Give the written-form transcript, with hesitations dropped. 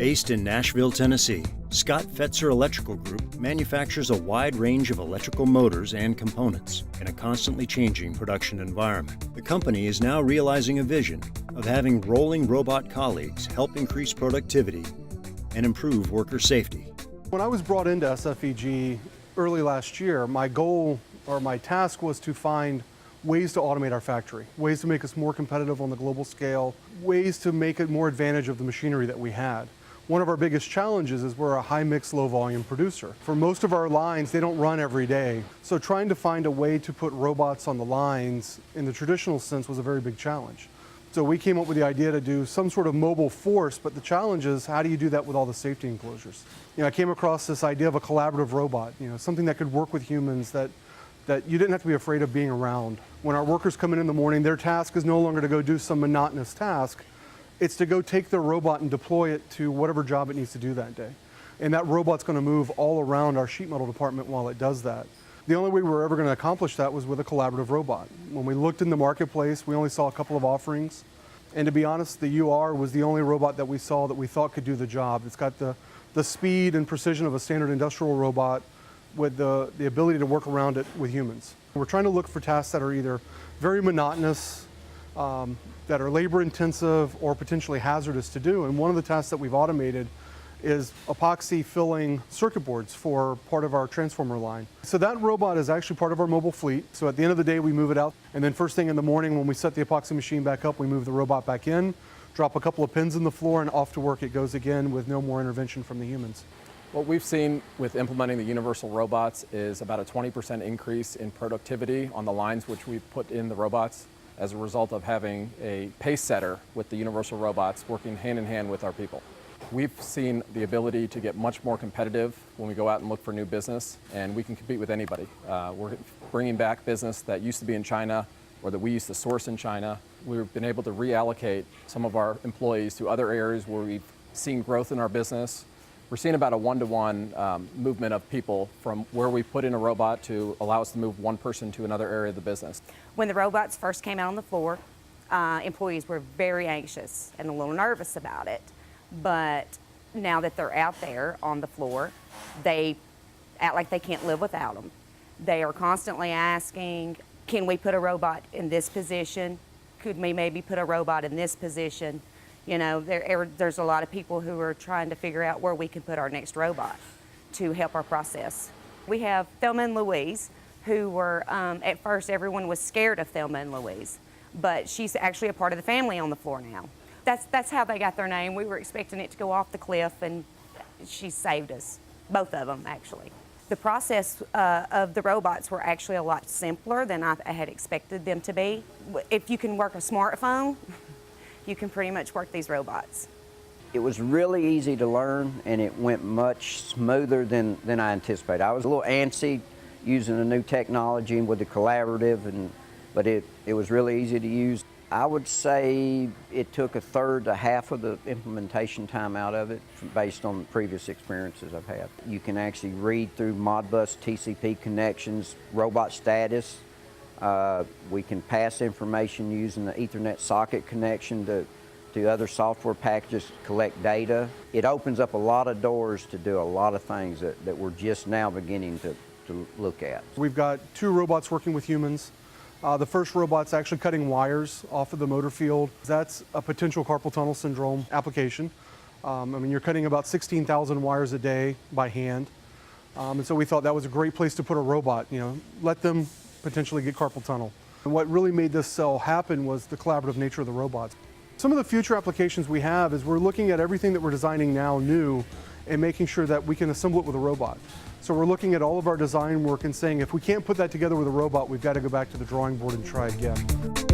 Based in Nashville, Tennessee, Scott Fetzer Electrical Group manufactures a wide range of electrical motors and components in a constantly changing production environment. The company is now realizing a vision of having rolling robot colleagues help increase productivity and improve worker safety. When I was brought into SFEG early last year, my goal or my task was to find ways to automate our factory, ways to make us more competitive on the global scale, ways to make it more advantage of the machinery that we had. One of our biggest challenges is we're a high mix, low volume producer. For most of our lines, they don't run every day. So trying to find a way to put robots on the lines in the traditional sense was a very big challenge. So we came up with the idea to do some sort of mobile force, but the challenge is how do you do that with all the safety enclosures? I came across this idea of a collaborative robot, something that could work with humans that you didn't have to be afraid of being around. When our workers come in the morning, their task is no longer to go do some monotonous task. It's to go take their robot and deploy it to whatever job it needs to do that day. And that robot's going to move all around our sheet metal department while it does that. The only way we were ever going to accomplish that was with a collaborative robot. When we looked in the marketplace, we only saw a couple of offerings. And to be honest, the UR was the only robot that we saw that we thought could do the job. It's got the speed and precision of a standard industrial robot with the ability to work around it with humans. We're trying to look for tasks that are either very monotonous, that are labor intensive or potentially hazardous to do. And one of the tasks that we've automated is epoxy filling circuit boards for part of our transformer line. So that robot is actually part of our mobile fleet. So at the end of the day, we move it out. And then first thing in the morning when we set the epoxy machine back up, we move the robot back in, drop a couple of pins in the floor, and off to work it goes again with no more intervention from the humans. What we've seen with implementing the universal robots is about a 20% increase in productivity on the lines which we've put in the robots as a result of having a pace setter with the universal robots working hand in hand with our people. We've seen the ability to get much more competitive when we go out and look for new business, and we can compete with anybody. We're bringing back business that used to be in China or that we used to source in China. We've been able to reallocate some of our employees to other areas where we've seen growth in our business. We're seeing about a one-to-one movement of people from where we put in a robot to allow us to move one person to another area of the business. When the robots first came out on the floor, employees were very anxious and a little nervous about it. But now that they're out there on the floor, they act like they can't live without them. They are constantly asking, can we put a robot in this position? Could we maybe put a robot in this position? There's a lot of people who are trying to figure out where we can put our next robot to help our process. We have Thelma and Louise, who were, at first everyone was scared of Thelma and Louise, but she's actually a part of the family on the floor now. That's how they got their name. We were expecting it to go off the cliff, and she saved us, both of them actually. The process of the robots were actually a lot simpler than I had expected them to be. If you can work a smartphone, you can pretty much work these robots. It was really easy to learn, and it went much smoother than I anticipated. I was a little antsy using the new technology with the collaborative, but it was really easy to use. I would say it took a third to half of the implementation time out of it based on previous experiences I've had. You can actually read through Modbus TCP connections, robot status. We can pass information using the Ethernet socket connection to other software packages, collect data. It opens up a lot of doors to do a lot of things that we're just now beginning to look at. We've got 2 robots working with humans. The first robot's actually cutting wires off of the motor field. That's a potential carpal tunnel syndrome application. You're cutting about 16,000 wires a day by hand. And so we thought that was a great place to put a robot, let them potentially get carpal tunnel. And what really made this cell happen was the collaborative nature of the robots. Some of the future applications we have is we're looking at everything that we're designing now new and making sure that we can assemble it with a robot. So we're looking at all of our design work and saying if we can't put that together with a robot, we've got to go back to the drawing board and try again.